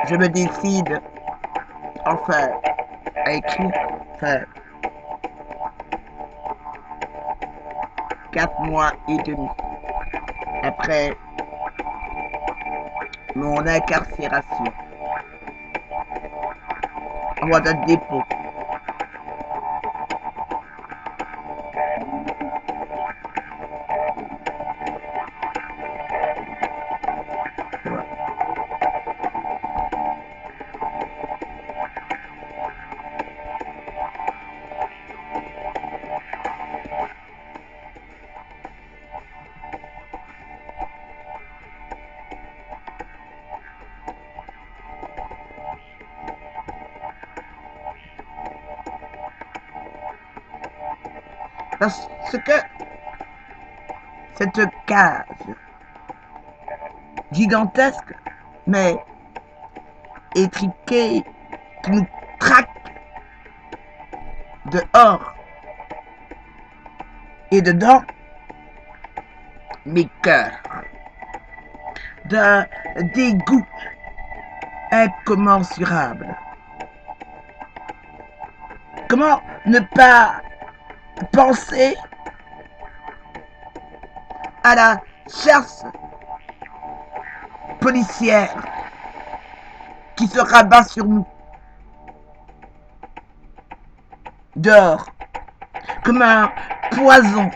je me décide, enfin, à écrire, enfin, 4 mois et demi après mon incarcération, en mandat de dépôt. Parce que cette case gigantesque, mais étriquée, qui nous traque dehors et dedans, mes cœurs, d'un dégoût incommensurable. Comment ne pas penser à la chasse policière qui se rabat sur nous dehors comme un poison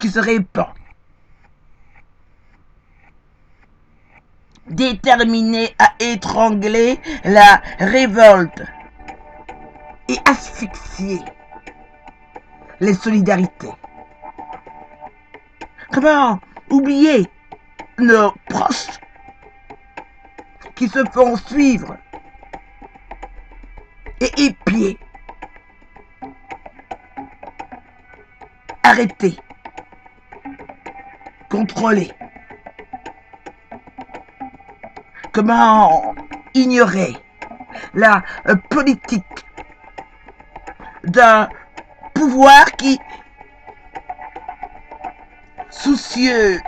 qui se répand, déterminé à étrangler la révolte et asphyxier les solidarités. Comment oublier nos proches qui se font suivre et épier, arrêter, contrôler. Comment ignorer la politique d'un pouvoir qui, soucieux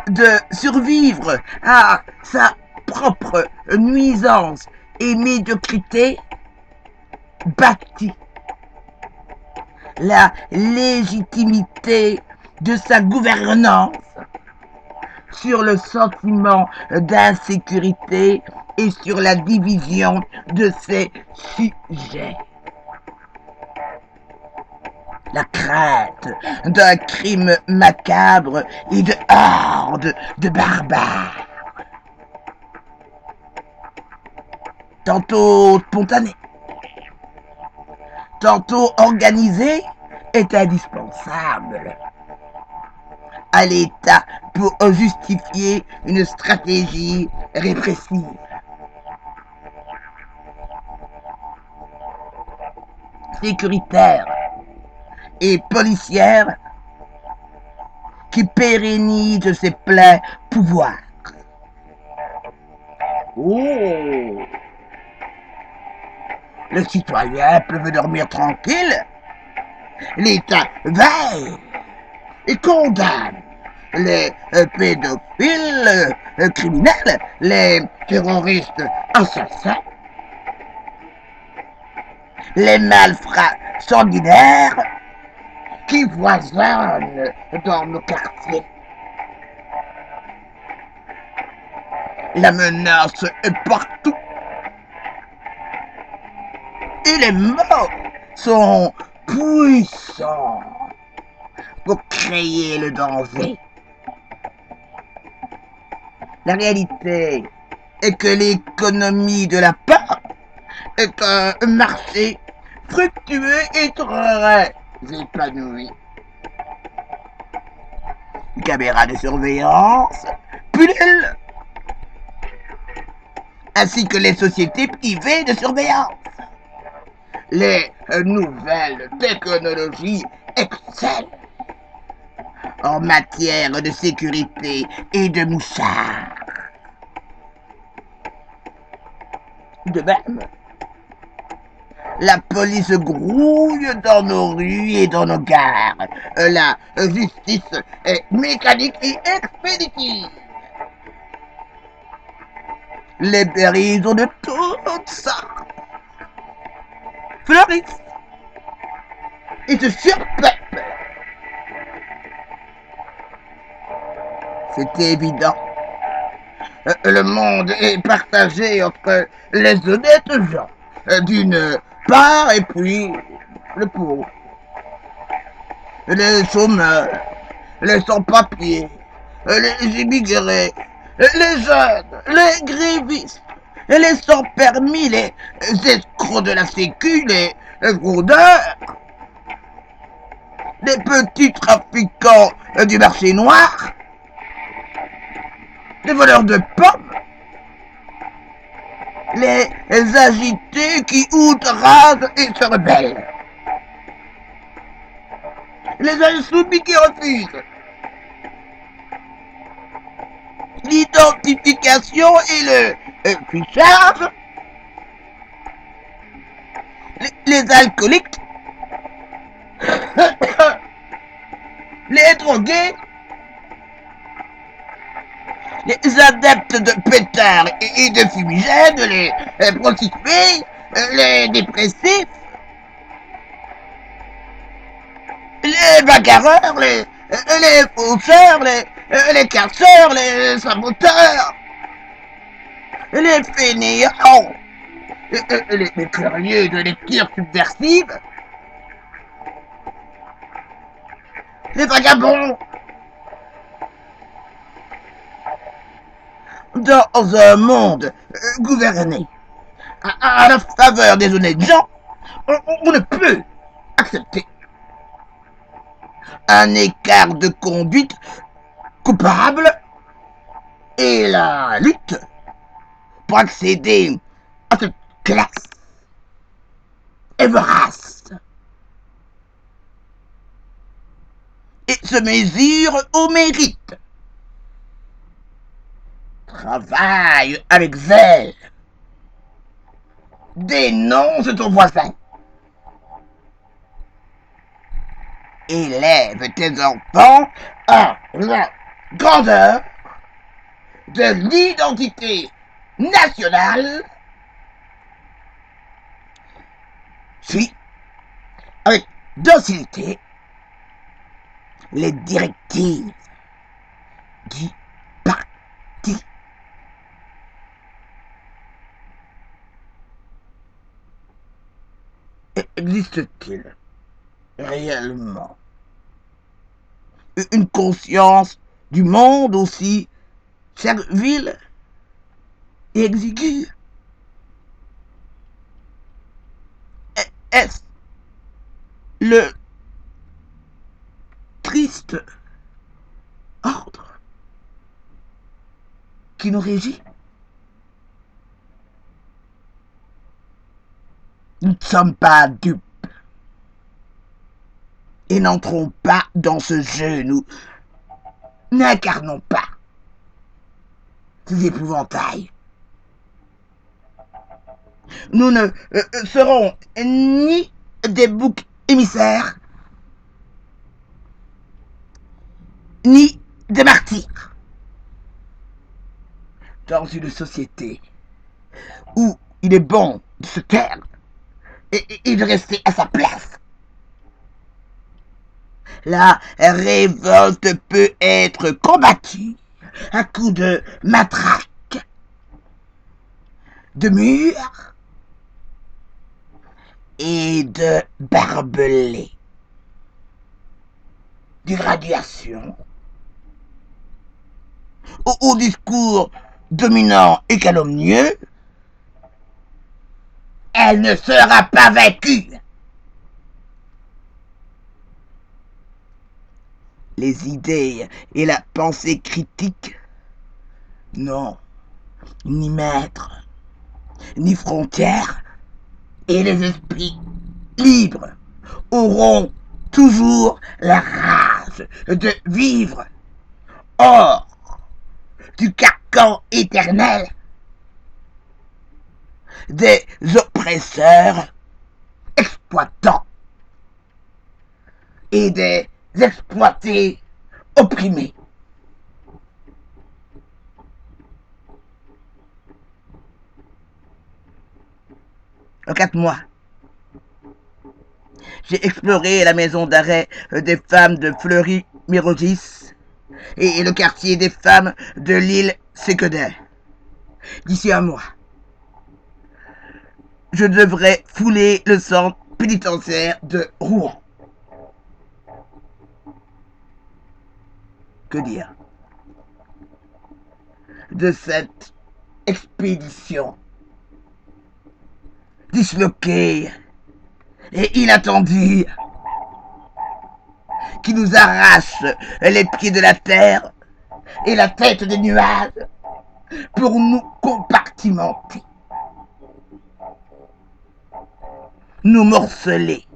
de survivre à sa propre nuisance et médiocrité, bâtit la légitimité de sa gouvernance sur le sentiment d'insécurité et sur la division de ses sujets. La crainte d'un crime macabre et de hordes de barbares. Tantôt spontané, tantôt organisé, est indispensable à l'État pour justifier une stratégie répressive. Sécuritaire et policière qui pérennise ses pleins pouvoirs. Oh! Le citoyen peut dormir tranquille. L'État veille et condamne les pédophiles criminels, les terroristes assassins, les malfrats sanguinaires qui foisonnent dans nos quartiers. La menace est partout. Et les mots sont puissants pour créer le danger. La réalité est que l'économie de la peur est un marché fructueux et très épanoui. Caméras de surveillance, pullulent, ainsi que les sociétés privées de surveillance. Les nouvelles technologies excellent en matière de sécurité et de mouchards. De même, la police grouille dans nos rues et dans nos gares. La justice est mécanique et expéditive. les berrisons de tout ça fleurissent et se surpeuplent. C'est évident. Le monde est partagé entre les honnêtes gens d'une part et puis le pauvre, les chômeurs, les sans-papiers, les immigrés, les jeunes, les grévistes, les sans-permis, les escrocs de la sécu, les fraudeurs, les petits trafiquants du marché noir, les voleurs de pommes, les agités qui outragent et se rebellent, les insoumis qui refusent l'identification et le fichage, les alcooliques, les drogués, les adeptes de pétards et de fumigènes, les prostituées, les dépressifs, les bagarreurs, les faucheurs, les casseurs, les saboteurs, les fainéants, les curieux de lecture subversive, les vagabonds. Dans un monde gouverné à la faveur des honnêtes gens, on ne peut accepter un écart de conduite coupable et la lutte pour accéder à cette classe est vorace et se mesure au mérite. Travaille avec zèle. Dénonce ton voisin. Élève tes enfants à la grandeur de l'identité nationale. Suis avec docilité les directives du parti. Existe-t-il réellement une conscience du monde aussi servile et exiguë? Est-ce le triste ordre qui nous régit? Nous ne sommes pas dupes et n'entrons pas dans ce jeu. Nous n'incarnons pas ces épouvantails. Nous ne serons ni des boucs émissaires, ni des martyrs. Dans une société où il est bon de se taire et de rester à sa place, la révolte peut être combattue à coups de matraque, de murs et de barbelés, d'irradiation, au discours dominant et calomnieux. Elle ne sera pas vaincue. Les idées et la pensée critique n'ont ni maître, ni frontières, et les esprits libres auront toujours la rage de vivre hors du carcan éternel des oppresseurs exploitants et des exploités opprimés. En 4 mois, j'ai exploré la maison d'arrêt des femmes de Fleury-Mérogis et le quartier des femmes de l'île Séquedin. D'ici un mois, je devrais fouler le centre pénitentiaire de Rouen. Que dire de cette expédition disloquée et inattendue qui nous arrache les pieds de la terre et la tête des nuages pour nous compartimenter, nous morceler,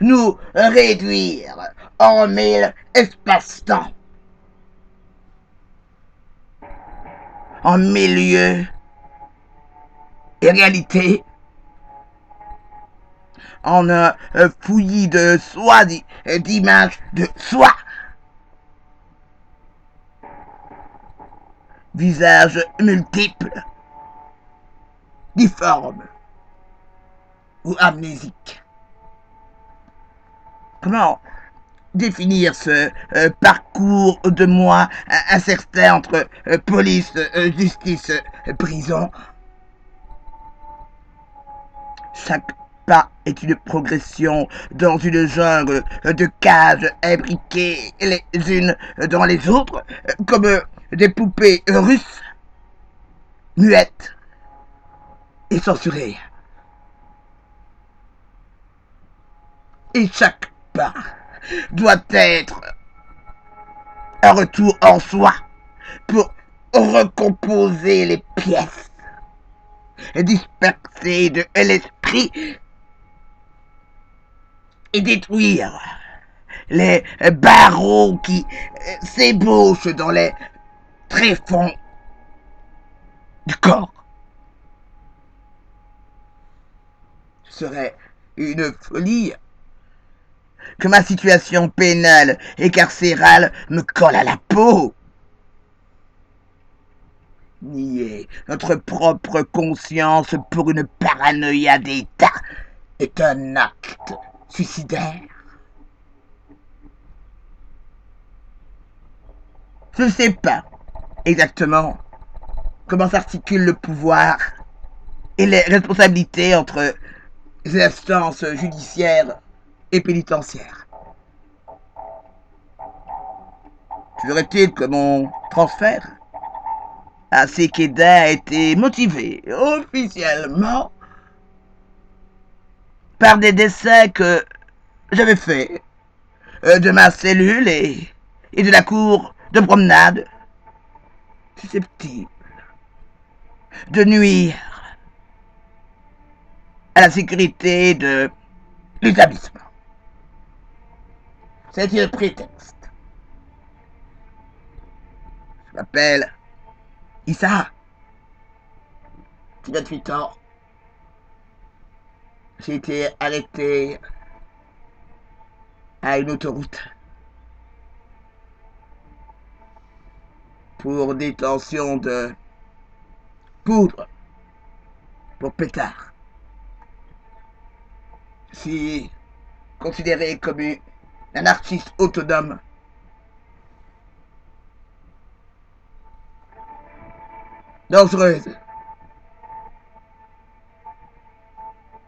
nous réduire en 1000 espaces-temps, en 1000 lieux et réalités, en un fouillis de soi, d'images de soi. Visages multiples, difformes ou amnésiques. Comment définir ce parcours de moi incertain entre police, justice, prison? Chaque pas est une progression dans une jungle de cages imbriquées les unes dans les autres, comme des poupées russes, muettes et censurées. Et chaque pas doit être un retour en soi pour recomposer les pièces dispersées de l'esprit et détruire les barreaux qui s'ébauchent dans les tréfonds du corps. Ce serait une folie que ma situation pénale et carcérale me colle à la peau. Nier notre propre conscience pour une paranoïa d'État est un acte suicidaire. Je ne sais pas exactement comment s'articule le pouvoir et les responsabilités entre les instances judiciaires et pénitentiaires. Toujours-il que mon transfert à Séquedin a été motivé officiellement par des dessins que j'avais faits de ma cellule et de la cour de promenade, susceptible de nuire à la sécurité de l'établissement. C'est un prétexte. Je m'appelle Issa, j'ai 28 ans. J'ai été arrêté à une autoroute pour détention de poudre pour pétard. Je suis considéré comme un artiste autonome. Dangereuse.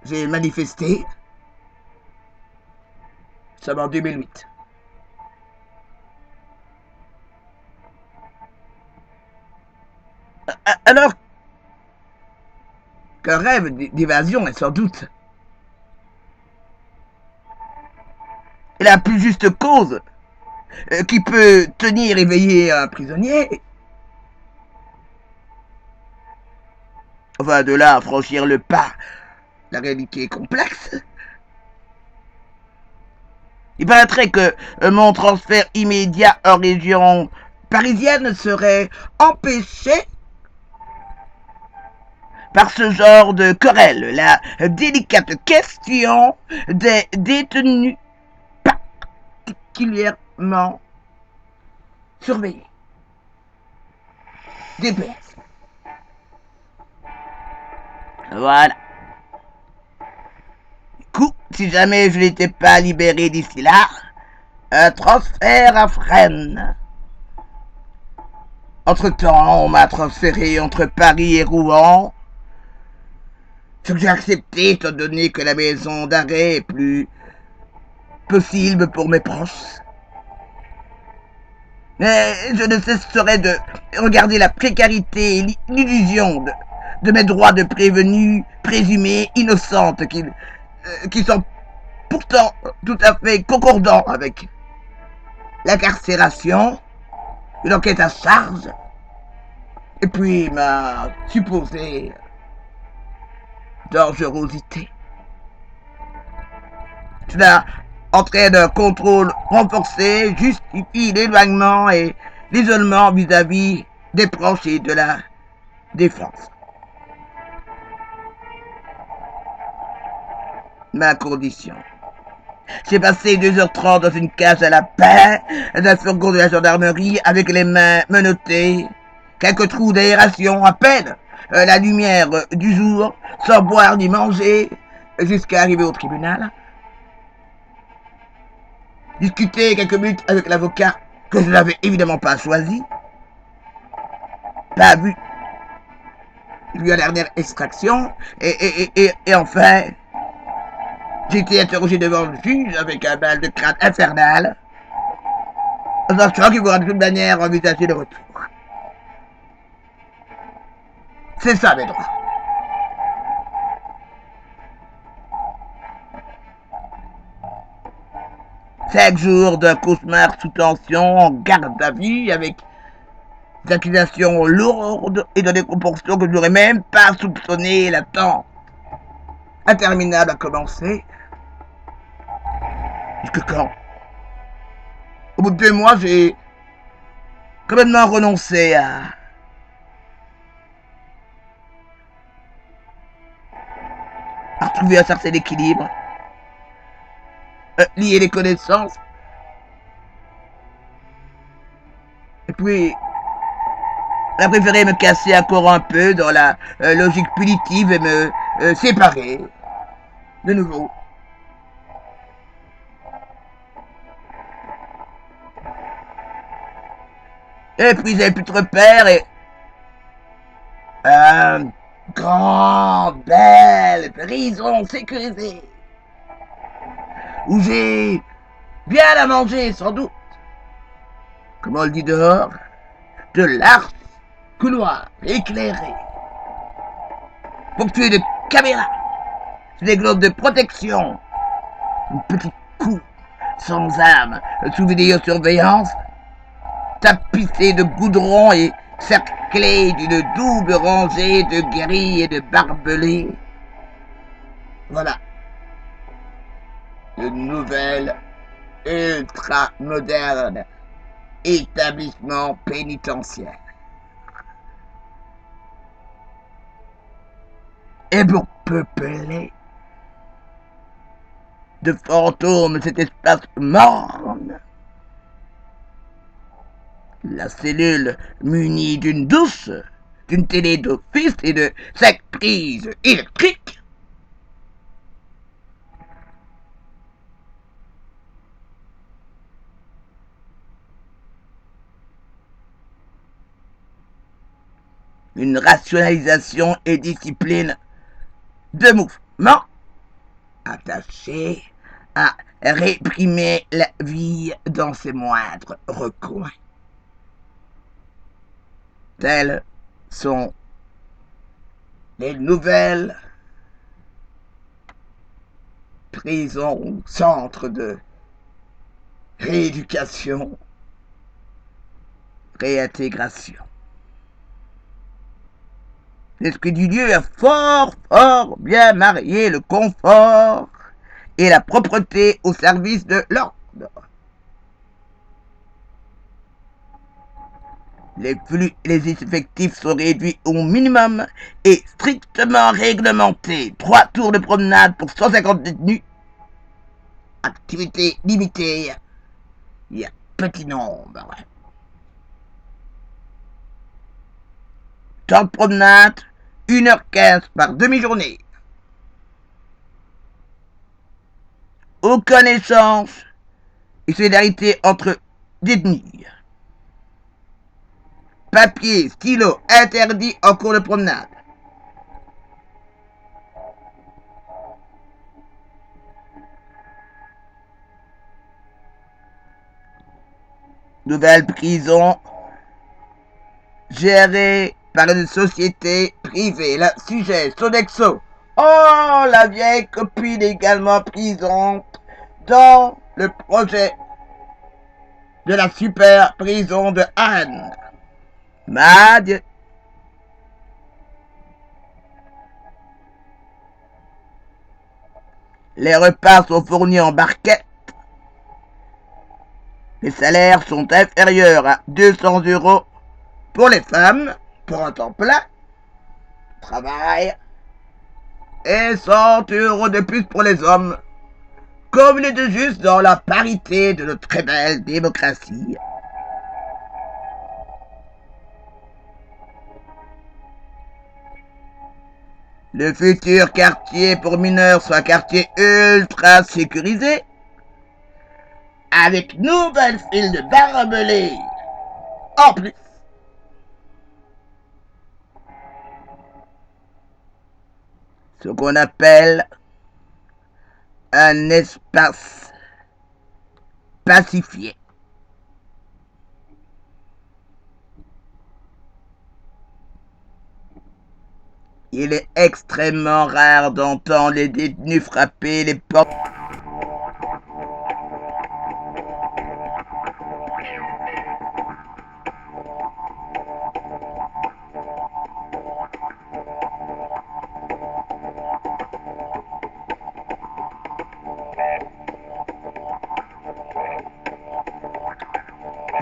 J'ai manifesté. Ça va en 2008. Alors qu'un rêve d'évasion est sans doute la plus juste cause qui peut tenir éveillé un prisonnier. Enfin, de là à franchir le pas, la réalité est complexe. Il paraîtrait que mon transfert immédiat en région parisienne serait empêché par ce genre de querelle, la délicate question des détenus particulièrement surveillés. DPS. Voilà. coup, si jamais je n'étais pas libéré d'ici là, un transfert à Fresnes. Entre-temps, on m'a transféré entre Paris et Rouen, ce que j'ai accepté étant donné que la maison d'arrêt est plus possible pour mes proches. Mais je ne cesserai de regarder la précarité et l'illusion de mes droits de prévenus présumés innocentes qui sont pourtant tout à fait concordants avec l'incarcération, une enquête à charge, et puis ma supposée dangerosité. Cela entraîne un contrôle renforcé, justifie l'éloignement et l'isolement vis-à-vis des proches et de la défense. Ma condition. J'ai passé 2h30 dans une cage à lapin, d'un fourgon de la gendarmerie, avec les mains menottées, quelques trous d'aération à peine, la lumière du jour, sans boire ni manger, jusqu'à arriver au tribunal. Discuter quelques minutes avec l'avocat, que je n'avais évidemment pas choisi. Pas vu. Lui à la dernière extraction, et enfin, j'ai été interrogé devant le juge avec un mal de crâne infernal, en sachant qu'il pourra de toute manière envisager le retour. C'est ça mes droits. Cinq jours d'un cauchemar sous tension, en garde à vue, avec des accusations lourdes et dans des proportions que je n'aurais même pas soupçonné. L'attente interminable a commencé. Jusque quand? Au bout de 2 mois, j'ai complètement renoncé à retrouver un certain équilibre, lier les connaissances, et puis j'ai préféré me casser encore un peu dans la logique punitive et me séparer de nouveau. Et puis j'avais plus de repères et grande, belle prison sécurisée, où j'ai bien à manger sans doute, comme on le dit dehors, de larges couloirs éclairés, ponctués de caméras, des globes de protection, une petite cour sans âme sous vidéosurveillance, tapissée de goudron et cerclée d'une double rangée de grilles et de barbelés. Voilà. Le nouvel, ultra moderne établissement pénitentiaire. Et pour peupler de fantômes cet espace morne, la cellule munie d'une douche, d'une télé d'office et de 5 prises électriques, une rationalisation et discipline de mouvement attachée à réprimer la vie dans ses moindres recoins. Telles sont les nouvelles prisons, centres de rééducation, réintégration. L'esprit du lieu a fort bien marié le confort et la propreté au service de l'ordre. Les flux et les effectifs sont réduits au minimum et strictement réglementés. 3 tours de promenade pour 150 détenus. Activité limitée. Il y a petit nombre. Temps de promenade, 1h15 par demi-journée. aucun échange et solidarité entre détenus. Papier, stylo interdit en cours de promenade. Nouvelle prison gérée par une société privée. Le sujet, Sodexo. Oh, la vieille copine également présente dans le projet de la super prison de Anne. Mad. Les repas sont fournis en barquette. Les salaires sont inférieurs à 200 € pour les femmes, pour un temps plein, travail, et 100 € de plus pour les hommes, comme il est de juste dans la parité de notre très belle démocratie. Le futur quartier pour mineurs soit un quartier ultra sécurisé, avec nouvelle file de barbelés en plus. Ce qu'on appelle un espace pacifié. Il est extrêmement rare d'entendre les détenus frapper les portes.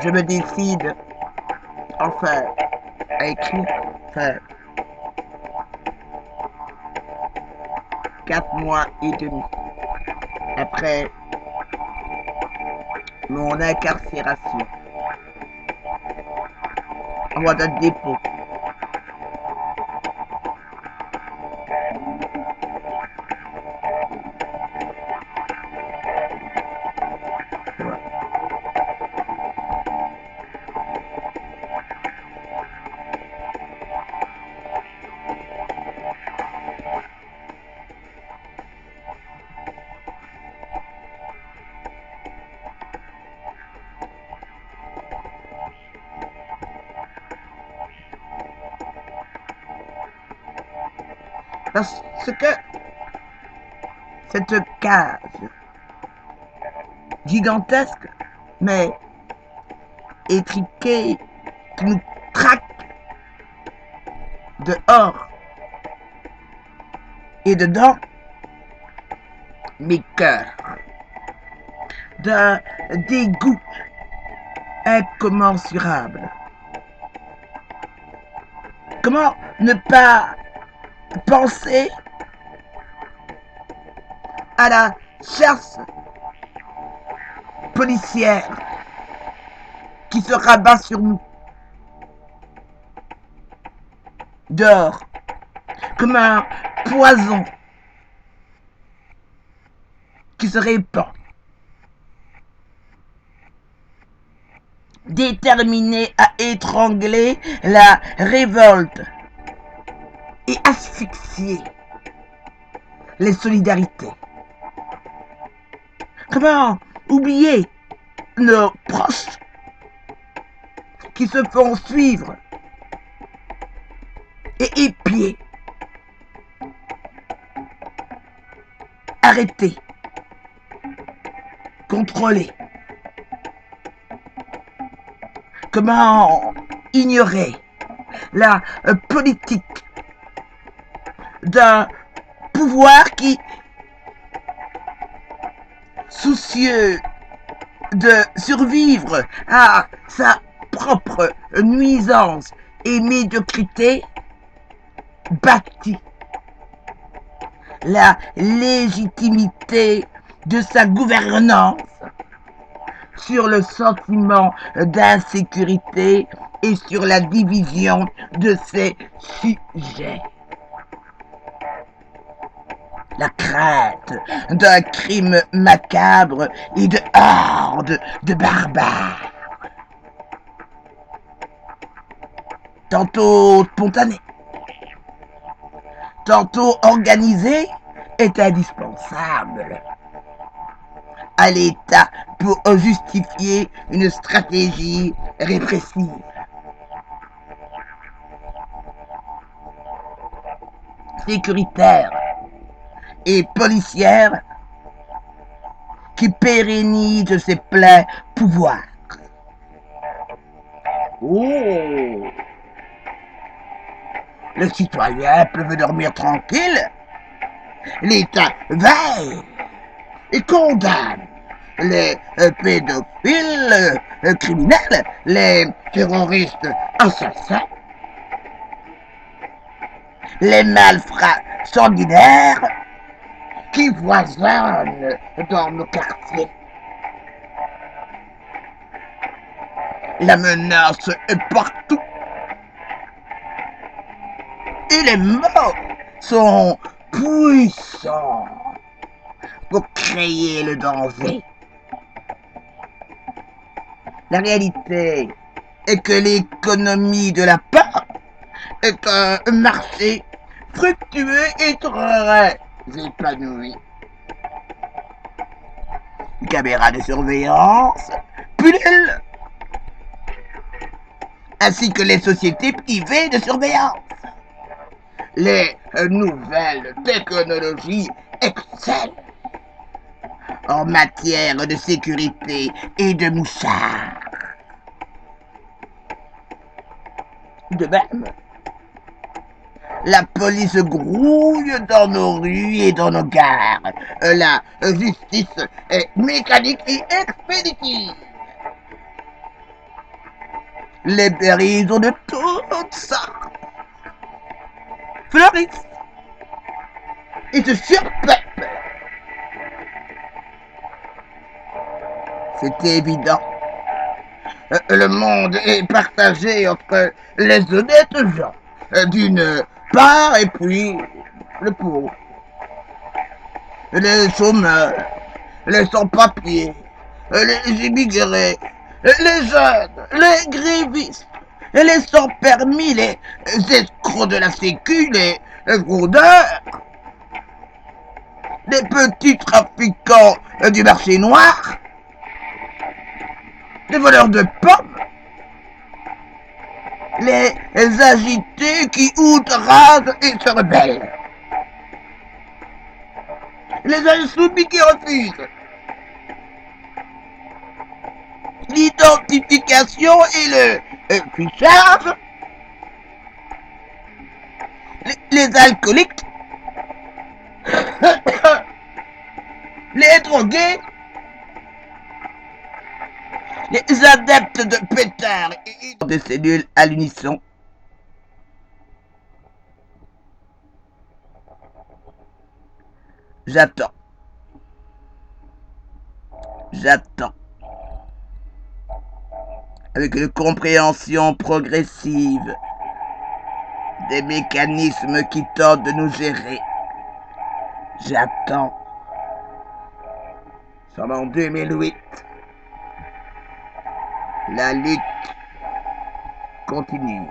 Je me décide, enfin, à écrire, 4 mois et demi après mon incarcération en voie de dépôt. Parce que cette case gigantesque, mais étriquée, qui nous traque dehors et dedans, mes cœurs, d'un dégoût incommensurable. Comment ne pas penser à la chasse policière qui se rabat sur nous dehors comme un poison qui se répand, déterminé à étrangler la révolte et asphyxier les solidarités. Comment oublier nos proches qui se font suivre et épier, arrêter, contrôler. Comment ignorer la politique d'un pouvoir qui, soucieux de survivre à sa propre nuisance et médiocrité, bâtit la légitimité de sa gouvernance sur le sentiment d'insécurité et sur la division de ses sujets. la crainte d'un crime macabre et de hordes de barbares, tantôt spontanés, tantôt organisés, est indispensable à l'État pour justifier une stratégie répressive. Sécuritaire et policière qui pérennise ses pleins pouvoirs. Oh, le citoyen peut dormir tranquille. L'État veille et condamne les pédophiles criminels, les terroristes assassins, les malfrats sanguinaires qui foisonnent dans nos quartiers. La menace est partout. Et les mots sont puissants pour créer le danger. La réalité est que l'économie de la peur est un marché fructueux et très épanoui. Caméras de surveillance, pullulent, ainsi que les sociétés privées de surveillance. Les nouvelles technologies excellent en matière de sécurité et de mouchards. De même, la police grouille dans nos rues et dans nos gares. La justice est mécanique et expéditive. Les prisons de toutes sortes fleurissent et se surpeuplent. C'est évident. Le monde est partagé entre les honnêtes gens d'une part et puis le pauvre, les chômeurs, les sans-papiers, les immigrés, les jeunes, les grévistes, les sans-permis, les escrocs de la sécu, les fraudeurs, les petits trafiquants du marché noir, les voleurs de pommes, les agités qui outragent et se rebellent, les insoumis qui refusent l'identification et le fichage, les alcooliques, les drogués, les adeptes de pétard et des cellules à l'unisson. J'attends. Avec une compréhension progressive des mécanismes qui tentent de nous gérer. J'attends. Nous sommes en 2008. La lutte continue.